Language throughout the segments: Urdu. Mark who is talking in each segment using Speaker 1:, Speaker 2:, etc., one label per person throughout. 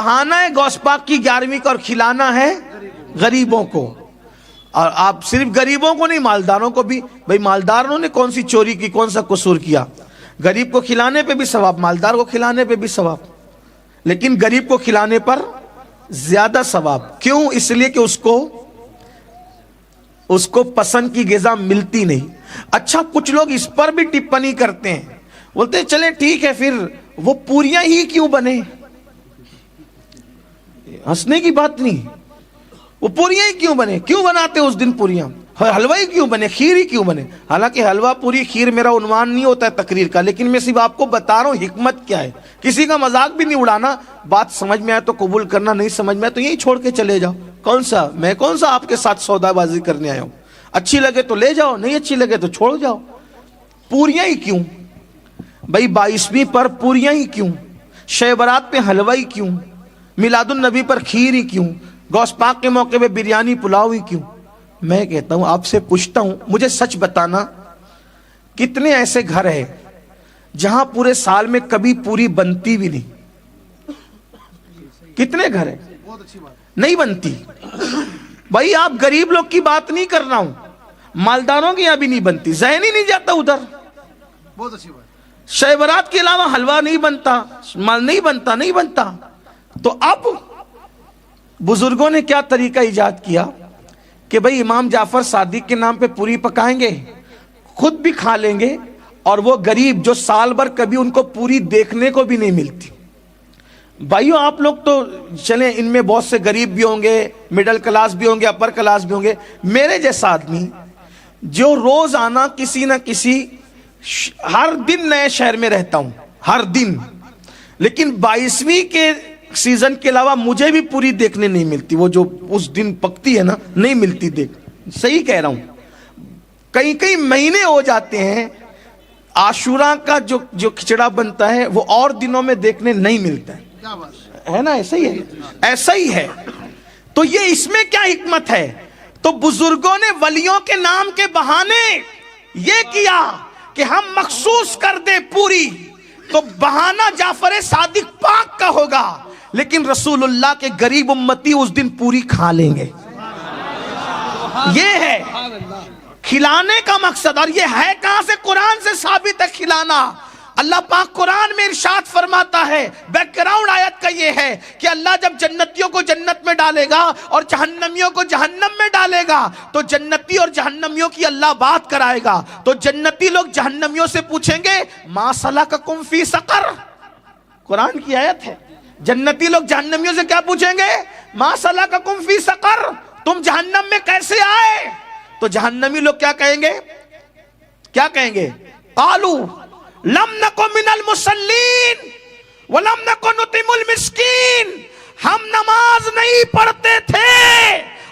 Speaker 1: بہانہ ہے غوث پاک کی 11ویں کا اور کھلانا ہے غریبوں کو. اور آپ صرف غریبوں کو نہیں، مالداروں کو بھی. بھئی مالداروں نے کون سی چوری کی، کون سا قصور کیا؟ غریب کو کھلانے پہ بھی ثواب، مالدار کو کھلانے پہ بھی ثواب، لیکن غریب کو کھلانے پر زیادہ ثواب. کیوں؟ اس لیے کہ اس کو پسند کی غذا ملتی نہیں. اچھا کچھ لوگ اس پر بھی ٹپنی کرتے ہیں، بولتے ہیں چلیں ٹھیک ہے پھر وہ پوریاں ہی کیوں بنے. ہنسنے کی بات نہیں، وہ پوریاں ہی کیوں بنے، کیوں بناتے اس دن پوریاں؟ حلوہ ہی کیوں بنے، کھیر ہی کیوں بنے؟ حالانکہ حلوہ پوری کھیر میرا عنوان نہیں ہوتا ہے تقریر کا، لیکن میں صرف آپ کو بتا رہا ہوں حکمت کیا ہے. کسی کا مذاق بھی نہیں اڑانا. بات سمجھ میں آئے تو قبول کرنا، نہیں سمجھ میں آئے تو یہی چھوڑ کے چلے جاؤ. میں کون سا آپ کے ساتھ سودا بازی کرنے آیا ہوں؟ اچھی لگے تو لے جاؤ، نہیں اچھی لگے تو چھوڑ جاؤ. پوریاں ہی کیوں بھائی؟ 22ویں پر پوریاں ہی کیوں؟ شب برات پہ حلوہ ہی کیوں؟ میلاد النبی پر کھیر ہی کیوں؟ غوث پاک کے موقع پہ بریانی پلاؤ ہی کیوں؟ میں کہتا ہوں، آپ سے پوچھتا ہوں، مجھے سچ بتانا، کتنے ایسے گھر ہیں جہاں پورے سال میں کبھی پوری بنتی بھی نہیں؟ کتنے گھر ہیں نہیں بنتی؟ بھائی آپ غریب لوگ کی بات نہیں کر رہا ہوں، مالداروں کی یہاں بھی نہیں بنتی. ذہن ہی نہیں جاتا ادھر.
Speaker 2: بہت اچھی بات.
Speaker 1: شب برات کے علاوہ حلوہ نہیں بنتا، مال نہیں بنتا. تو اب بزرگوں نے کیا طریقہ ایجاد کیا کہ بھئی امام جعفر صادق کے نام پہ پوری پکائیں گے، خود بھی کھا لیں گے، اور وہ غریب جو سال بھر کبھی ان کو پوری دیکھنے کو بھی نہیں ملتی. بھائیو آپ لوگ تو چلیں، ان میں بہت سے غریب بھی ہوں گے، مڈل کلاس بھی ہوں گے، اپر کلاس بھی ہوں گے. میرے جیسا آدمی جو روز آنا کسی نہ کسی، ہر دن نئے شہر میں رہتا ہوں، ہر دن، لیکن 22ویں کے سیزن کے علاوہ مجھے بھی پوری دیکھنے نہیں ملتی. وہ جو اس دن پکتی ہے نا، نہیں ملتی دیکھ. صحیح کہہ رہا ہوں. کئی مہینے ہو جاتے ہیں، عاشوراں کا جو کھچڑا بنتا ہے وہ اور دنوں میں دیکھنے نہیں ملتا ہے نا. ایسا ہی ہے، ایسا ہی ہے. تو یہ اس میں کیا حکمت ہے؟ تو بزرگوں نے ولیوں کے نام کے بہانے یہ کیا کہ ہم مخصوص کر دیں پوری، تو بہانہ جعفر صادق پاک کا ہوگا، لیکن رسول اللہ کے غریب امتی اس دن پوری کھا لیں گے. یہ ہے کھلانے کا مقصد. اور یہ ہے کہاں سے؟ قرآن سے ثابت ہے کھلانا. اللہ پاک قرآن میں ارشاد فرماتا ہے، بیک گراؤنڈ آیت کا یہ ہے کہ اللہ جب جنتیوں کو جنت میں ڈالے گا اور جہنمیوں کو جہنم میں ڈالے گا تو جنتی اور جہنمیوں کی اللہ بات کرائے گا. تو جنتی لوگ جہنمیوں سے پوچھیں گے ما سلککم فی سقر. قرآن کی آیت ہے. جنتی لوگ جہنمیوں سے کیا پوچھیں گے؟ ما سلککم فی سقر، تم جہنم میں کیسے آئے؟ تو جہنمی لوگ کیا کہیں گے؟ کیا کہیں گے؟ قالو لم نکن من المصلین ولم نکن نطعم المسکین. ہم نماز نہیں پڑھتے تھے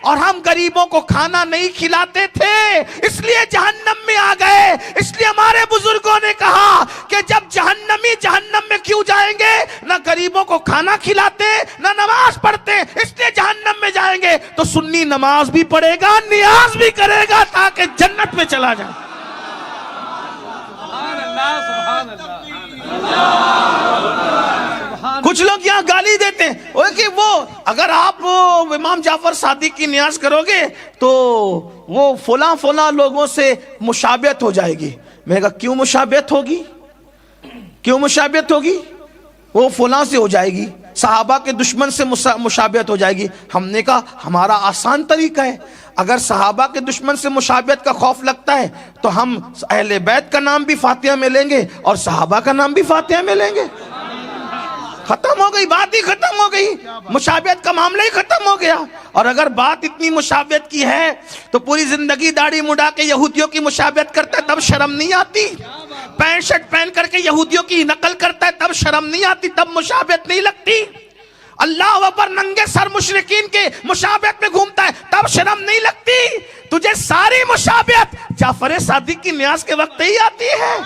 Speaker 1: اور ہم غریبوں کو کھانا نہیں کھلاتے تھے، اس لیے جہنم میں آ گئے. اس لیے ہمارے بزرگوں نے کہا کہ جب جہنمی جہنم میں کیوں جائیں گے؟ نہ غریبوں کو کھانا کھلاتے، نہ نماز پڑھتے، اس لیے جہنم میں جائیں گے. تو سنی نماز بھی پڑھے گا، نیاز بھی کرے گا تاکہ جنت میں چلا جائے. کچھ لوگ یہاں گالی دیتے ہیں کہ وہ اگر آپ امام جعفر صادق کی نیاز کرو گے تو وہ فلاں لوگوں سے مشابہت ہو جائے گی. میں نے کہا کیوں مشابہت ہوگی؟ کیوں مشابہت ہوگی؟ وہ فلاں سے ہو جائے گی، صحابہ کے دشمن سے مشابہت ہو جائے گی. ہم نے کہا ہمارا آسان طریقہ ہے، اگر صحابہ کے دشمن سے مشابہت کا خوف لگتا ہے تو ہم اہل بیت کا نام بھی فاتحہ میں لیں گے اور صحابہ کا نام بھی فاتحہ میں لیں گے. ختم ہو گئی، بات ہی ختم ہو گئی، مشابہت کا معاملہ ہی ختم ہو گیا. اور اگر بات اتنی مشابہت کی ہے تو پوری زندگی داڑھی مڈا کے یہودیوں کی مشابہت کرتا ہے تب شرم نہیں آتی؟ پینٹ شرٹ پہن کر کے یہودیوں کی نقل کرتا ہے تب شرم نہیں آتی؟ تب مشابہت نہیں لگتی؟ اللہ اکبر ننگے سر مشرکین کے مشابہت میں گھومتا ہے تب شرم نہیں لگتی؟ تجھے ساری مشابہت جعفر صادق کی نیاز کے وقت ہی آتی ہے،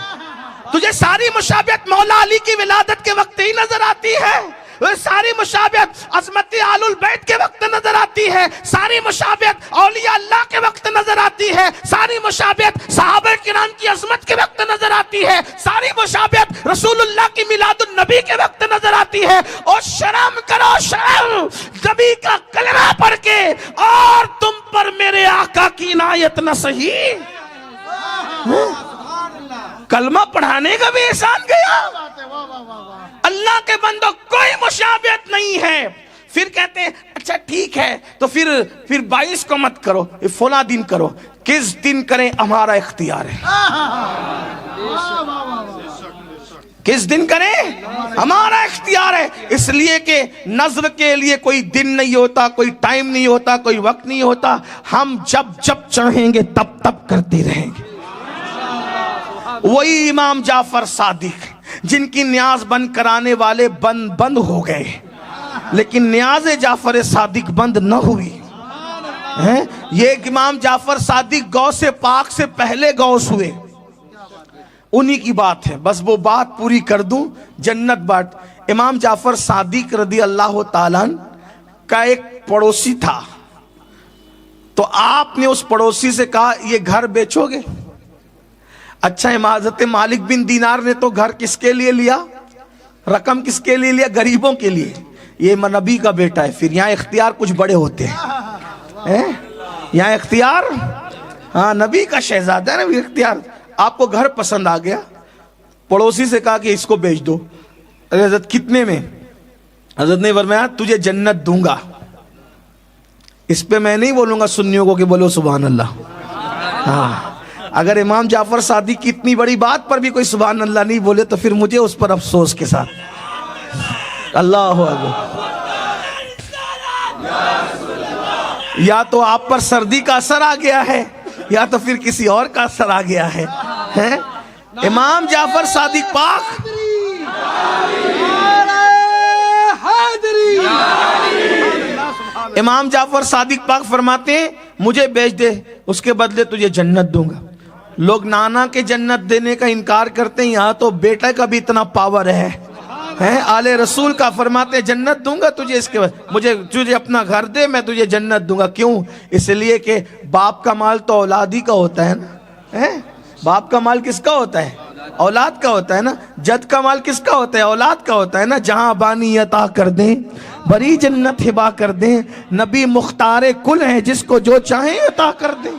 Speaker 1: تجھے ساری مشابہت مولا علی کی ولادت کے وقت ہی نظر آتی ہے، ساری مشابہت عظمت آل البیت کے وقت نظر آتی ہے، ساری مشابہت اولیاء اللہ کے وقت نظر آتی ہے، ساری مشابہت صحابہ کرام کی عظمت کے وقت نظر آتی ہے، ساری مشابہت رسول اللہ کی میلاد النبی کے وقت نظر آتی ہے۔ اور شرم کرو شرم، نبی کا کلمہ پڑھ کے اور تم پر میرے آقا کی عنایت نہ سہی۔ کلمہ پڑھانے کا بھی احسان گیا۔ اللہ کے بندوں کوئی مشابہت نہیں ہے۔ پھر کہتے ہیں اچھا ٹھیک ہے تو پھر 22 کو مت کرو، فلاں دن کرو۔ کس دن کریں ہمارا اختیار ہے، کس دن کریں ہمارا اختیار ہے۔ اس لیے کہ نظر کے لیے کوئی دن نہیں ہوتا، کوئی ٹائم نہیں ہوتا، کوئی وقت نہیں ہوتا۔ ہم جب جب چاہیں گے تب تب کرتے رہیں گے۔ وہی امام جعفر صادق جن کی نیاز بند کرانے والے بند ہو گئے، لیکن نیاز جعفر صادق بند نہ ہوئی۔ یہ امام جعفر صادق غوث پاک سے پہلے غوث ہوئے، انہی کی بات ہے، بس وہ بات پوری کر دوں۔ جنت بات، امام جعفر صادق رضی اللہ تعالیٰ کا ایک پڑوسی تھا، تو آپ نے اس پڑوسی سے کہا یہ گھر بیچو گے؟ اچھا حضرت مالک بن دینار نے تو گھر کس کے لیے لیا، رقم کس کے لیے لیا؟ غریبوں کے لیے۔ یہ نبی کا بیٹا ہے، پھر یہاں اختیار کچھ بڑے ہوتے ہیں، یہاں اختیار، ہاں نبی کا شہزادہ ہے نا اختیار۔ آپ کو گھر پسند آ گیا، پڑوسی سے کہا کہ اس کو بیچ دو۔ حضرت کتنے میں؟ حضرت نے فرمایا تجھے جنت دوں گا۔ اس پہ میں نہیں بولوں گا سنیوں کو کہ بولو سبحان اللہ۔ ہاں اگر امام جعفر صادق کی اتنی بڑی بات پر بھی کوئی سبحان اللہ نہیں بولے تو پھر مجھے اس پر افسوس کے ساتھ۔ اللہ اکبر۔ یا تو آپ پر سردی کا اثر آ گیا ہے یا تو پھر کسی اور کا اثر آ گیا ہے۔ امام جعفر صادق پاک امام جعفر صادق پاک فرماتے ہیں مجھے بیچ دے، اس کے بدلے تجھے جنت دوں گا۔ لوگ نانا کے جنت دینے کا انکار کرتے ہیں، یہاں تو بیٹا کا بھی اتنا پاور ہے۔ آل رسول کا فرماتے ہیں جنت دوں گا تجھے، اس کے بعد تجھے اپنا گھر دے میں تجھے جنت دوں گا۔ کیوں؟ اس لیے کہ باپ کا مال تو اولاد ہی کا ہوتا ہے نا۔ باپ کا مال کس کا ہوتا ہے؟ اولاد کا ہوتا ہے نا۔ جد کا مال کس کا ہوتا ہے؟ اولاد کا ہوتا ہے نا۔ جہاں بانی عطا کر دیں، بڑی جنت ہبا کر دیں، نبی مختار کل ہیں جس کو جو چاہیں عطا کر دیں۔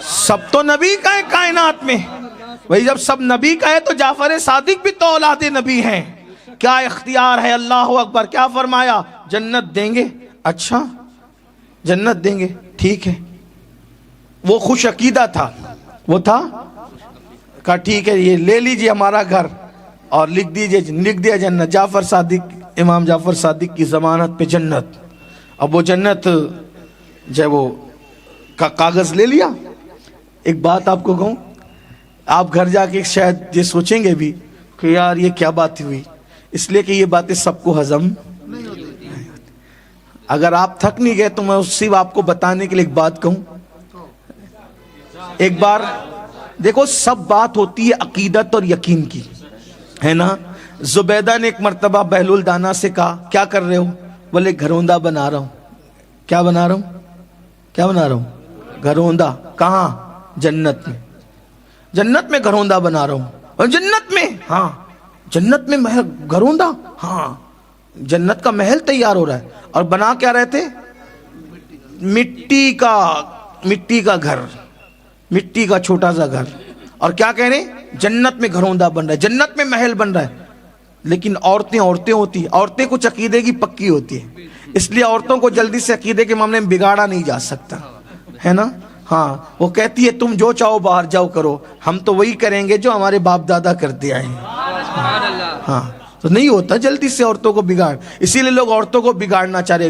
Speaker 1: سب تو نبی کا ہے کائنات میں، وہی جب سب نبی کا ہے تو جعفر صادق بھی تو اولاد نبی ہیں۔ کیا اختیار ہے، اللہ اکبر۔ کیا فرمایا؟ جنت دیں گے۔ اچھا جنت دیں گے، ٹھیک ہے۔ وہ خوش عقیدہ تھا، وہ تھا کہا ٹھیک ہے یہ لے لیجئے ہمارا گھر اور لکھ دیا جنت۔ جعفر صادق، امام جعفر صادق کی ضمانت پہ جنت۔ اب وہ جنت جب وہ کا کاغذ لے لیا۔ ایک بات آپ کو کہوں، آپ گھر جا کے شاید یہ سوچیں گے بھی کہ یار یہ کیا بات ہوئی، اس لیے کہ یہ باتیں سب کو ہضم نہیں ہوتی۔ اگر آپ تھک نہیں گئے تو میں صرف آپ کو بتانے کے لیے ایک بات کہوں۔ ایک بار دیکھو سب بات ہوتی ہے عقیدت اور یقین کی، ہے نا۔ زبیدہ نے ایک مرتبہ بہلول دانا سے کہا کیا کر رہے ہو؟ بولے گھروندہ بنا رہا ہوں۔ کیا بنا رہا ہوں؟ کیا بنا رہا ہوں؟ گھروندہ۔ کہاں؟ جنت میں۔ جنت میں گھروندہ بنا رہا ہوں۔ اور جنت میں؟ ہاں جنت میں محل گھروندہ، ہاں جنت کا محل تیار ہو رہا ہے۔ اور بنا کیا رہے تھے؟ مٹی کا گھر، مٹی کا چھوٹا سا گھر۔ اور کیا کہہ رہے ہیں؟ جنت میں گھروندہ بن رہا ہے، جنت میں محل بن رہا ہے۔ لیکن عورتیں ہوتی ہیں، عورتیں کچھ عقیدے کی پکی ہوتی ہیں، اس لیے عورتوں کو جلدی سے عقیدے کے معاملے میں بگاڑا نہیں جا سکتا، ہے نا۔ ہاں وہ کہتی ہے تم جو چاہو باہر جاؤ کرو، ہم تو وہی کریں گے جو ہمارے باپ دادا کرتے آئے ہیں۔ ہاں تو نہیں ہوتا جلدی سے عورتوں کو بگاڑ، اسی لیے لوگ عورتوں کو بگاڑنا چاہ رہے۔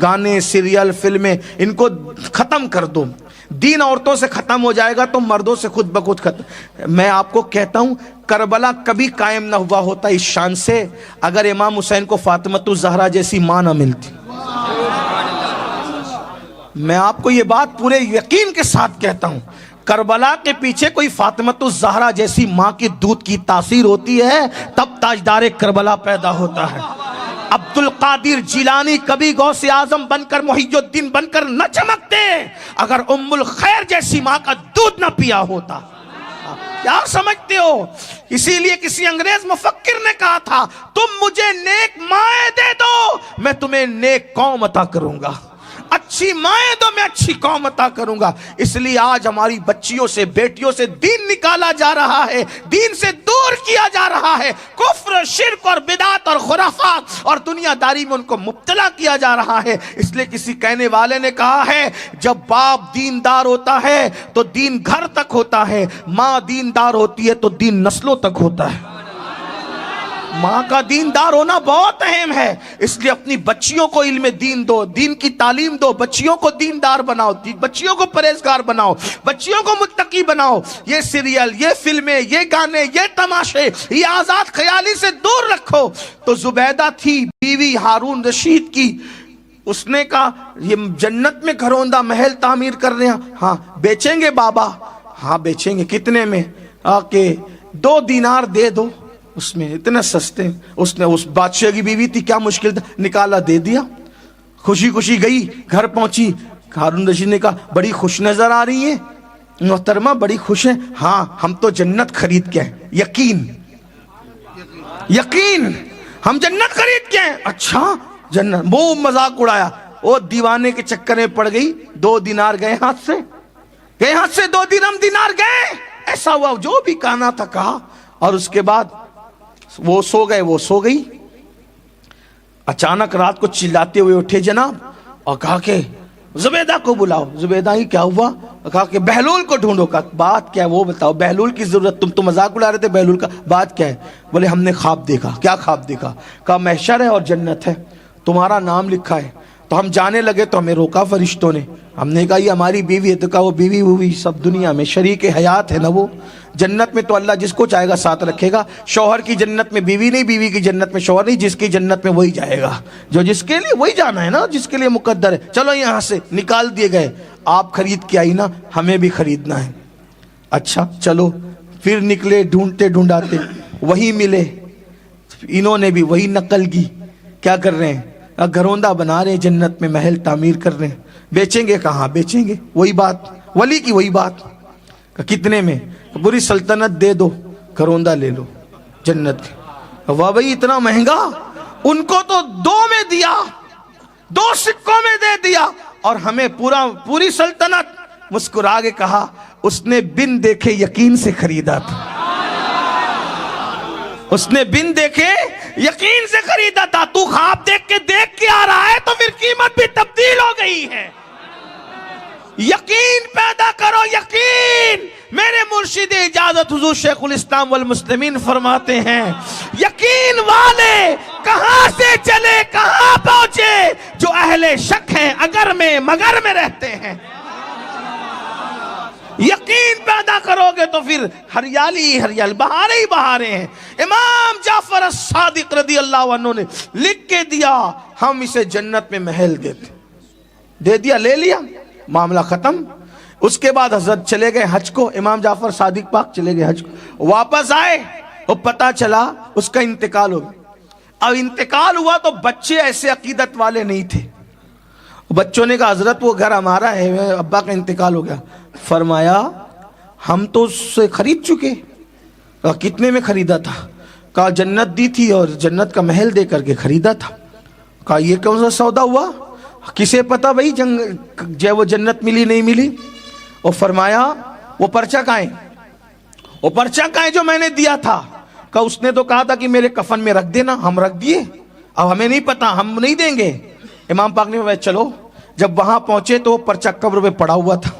Speaker 1: گانے، سیریل، فلمیں، ان کو ختم کر دو۔ دین عورتوں سے ختم ہو جائے گا تو مردوں سے خود بخود ختم۔ میں آپ کو کہتا ہوں کربلا کبھی قائم نہ ہوا ہوتا اس شان سے اگر امام حسین کو فاطمۃ الزہرا جیسی ماں نہ ملتی۔ میں آپ کو یہ بات پورے یقین کے ساتھ کہتا ہوں، کربلا کے پیچھے کوئی فاطمۃ الزہرا جیسی ماں کی دودھ کی تاثیر ہوتی ہے تب تاجدار کربلا پیدا ہوتا ہے۔ عبد القادر جیلانی کبھی غوث اعظم بن کر محی الدین بن کر نہ چمکتے اگر ام الخیر جیسی ماں کا دودھ نہ پیا ہوتا۔ کیا سمجھتے ہو؟ اسی لیے کسی انگریز مفکر نے کہا تھا تم مجھے نیک مائیں دے دو میں تمہیں نیک قوم عطا کروں گا، اچھی مائیں دو میں اچھی قوم عطا کروں گا۔ اس لیے آج ہماری بچیوں سے بیٹیوں سے دین نکالا جا رہا ہے، دین سے دور کیا جا رہا ہے، کفر شرک اور بدعت اور خرافات اور دنیا داری میں ان کو مبتلا کیا جا رہا ہے۔ اس لیے کسی کہنے والے نے کہا ہے جب باپ دیندار ہوتا ہے تو دین گھر تک ہوتا ہے، ماں دیندار ہوتی ہے تو دین نسلوں تک ہوتا ہے۔ ماں کا دیندار ہونا بہت اہم ہے، اس لیے اپنی بچیوں کو علم دین دو، دین کی تعلیم دو، بچیوں کو دیندار بناؤ، بچیوں کو پرہیزگار بناؤ، بچیوں کو متقی بناؤ۔ یہ سیریل، یہ فلمیں، یہ گانے، یہ تماشے، یہ آزاد خیالی سے دور رکھو۔ تو زبیدہ تھی بیوی ہارون رشید کی، اس نے کہا یہ جنت میں گھروندہ محل تعمیر کر رہے ہیں، ہاں بیچیں گے بابا؟ ہاں بیچیں گے۔ کتنے میں؟ آکے 2 دینار دے دو۔ اس میں اتنے سستے، اس نے اس بادشاہ کی بیوی تھی، کیا مشکل تھا، نکالا دے دیا۔ خوشی خوشی گئی، گھر پہنچی، ہارون رشید نے کہا بڑی خوش نظر آ رہی ہیں محترمہ، بڑی خوش ہیں؟ ہاں ہم تو جنت خرید کے ہیں۔ یقین یقین ہم جنت خرید کے ہیں۔ اچھا جنت، وہ مذاق اڑایا، وہ دیوانے کے چکر میں پڑ گئی، 2 دینار گئے ہاتھ سے، گئے ہاتھ سے 2 درہم دینار گئے۔ ایسا ہوا جو بھی کہنا تھا کہا، اور اس کے بعد وہ سو گئے، وہ سو گئی۔ اچانک رات کو چلاتے ہوئے اٹھے جناب اور کہا کہ زبیدہ کو بلاؤ۔ زبیدہ ہی کیا ہوا؟ کہا کہ بہلول کو ڈھونڈو۔ کہا بات کیا ہے وہ بتاؤ، بہلول کی ضرورت، تم تو مذاق اڑا رہے تھے بہلول کا، بات کیا ہے؟ بولے ہم نے خواب دیکھا۔ کیا خواب دیکھا؟ کہا محشر ہے اور جنت ہے، تمہارا نام لکھا ہے۔ تو ہم جانے لگے تو ہمیں روکا فرشتوں نے، ہم نے کہا یہ ہماری بیوی ہے، تو کہا وہ بیوی ہوئی سب دنیا میں شریک حیات ہے نا، وہ جنت میں تو اللہ جس کو چاہے گا ساتھ رکھے گا۔ شوہر کی جنت میں بیوی نہیں، بیوی کی جنت میں شوہر نہیں، جس کی جنت میں وہی جائے گا، جو جس کے لیے وہی جانا ہے نا، جس کے لیے مقدر ہے۔ چلو یہاں سے نکال دیے گئے، آپ خرید کے آئی نا، ہمیں بھی خریدنا ہے۔ اچھا چلو، پھر نکلے ڈھونڈتے ڈھونڈاتے، وہی ملے، انہوں نے بھی وہی نقل کی۔ کیا کر رہے ہیں؟ گھروندہ بنا رہے ہیں، جنت میں محل تعمیر کر رہے ہیں۔ بیچیں گے؟ کہاں بیچیں گے؟ وہی بات، ولی کی وہی بات۔ کتنے میں؟ پوری سلطنت دے دو، گھروندہ لے لو جنت کے۔ واہ بھائی اتنا مہنگا؟ ان کو تو 2 میں دیا، 2 سکوں میں دے دیا، اور ہمیں پوری سلطنت۔ مسکرا کے کہا اس نے بن دیکھے یقین سے خریدا تھا، اس نے بن دیکھے یقین سے خریدا تھا۔ تو خواب دیکھ کے آ رہا ہے تو پھر قیمت بھی تبدیل ہو گئی ہے۔ یقین پیدا کرو، یقین۔ میرے مرشد اجازت حضور شیخ الاسلام والمسلمین فرماتے ہیں یقین والے کہاں سے چلے کہاں پہنچے، جو اہل شک ہیں اگر میں مگر میں رہتے ہیں۔ یقین پیدا کرو گے تو پھر ہریالی ہی ہریالی، بہاریں ہی بہاریں ہیں۔ امام جعفر الصادق رضی اللہ عنہ نے لکھ کے دیا ہم اسے جنت میں محل دیتے، دے دیا، لے لیا، معاملہ ختم۔ اس کے بعد حضرت چلے گئے حج کو، امام جعفر صادق پاک چلے گئے حج کو، واپس آئے اور پتہ چلا اس کا انتقال ہو گیا۔ اب انتقال ہوا تو بچے ایسے عقیدت والے نہیں تھے، بچوں نے کہا حضرت وہ گھر ہمارا ہے، ابا کا انتقال ہو گیا۔ فرمایا ہم تو اس سے خرید چکے۔ کہا کتنے میں خریدا تھا؟ کہا جنت دی تھی اور جنت کا محل دے کر کے خریدا تھا۔ کہا یہ کون سا سودا ہوا؟ کسے پتا بھائی جو وہ جنت ملی نہیں ملی؟ اور فرمایا وہ پرچہ کہاں ہے؟ وہ پرچہ کہاں ہے جو میں نے دیا تھا؟ کہا اس نے تو کہا تھا کہ میرے کفن میں رکھ دینا، ہم رکھ دیے، اب ہمیں نہیں پتا، ہم نہیں دیں گے۔ امام پاک نے فرمایا چلو۔ جب وہاں پہنچے تو وہ پرچہ قبر پہ پڑا ہوا تھا،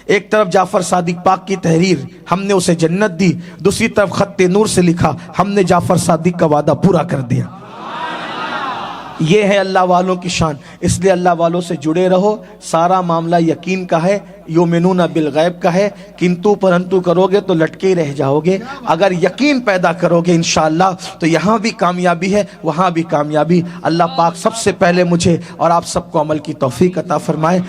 Speaker 1: ایک طرف جعفر صادق پاک کی تحریر ہم نے اسے جنت دی، دوسری طرف خط نور سے لکھا ہم نے جعفر صادق کا وعدہ پورا کر دیا۔ یہ ہے اللہ والوں کی شان، اس لیے اللہ والوں سے جڑے رہو۔ سارا معاملہ یقین کا ہے، یومنون بالغیب کا ہے، کنتو پرنتو کرو گے تو لٹکے رہ جاؤ گے۔ اگر یقین پیدا کرو گے انشاءاللہ تو یہاں بھی کامیابی ہے، وہاں بھی کامیابی۔ اللہ پاک سب سے پہلے مجھے اور آپ سب کو عمل کی توفیق عطا فرمائے۔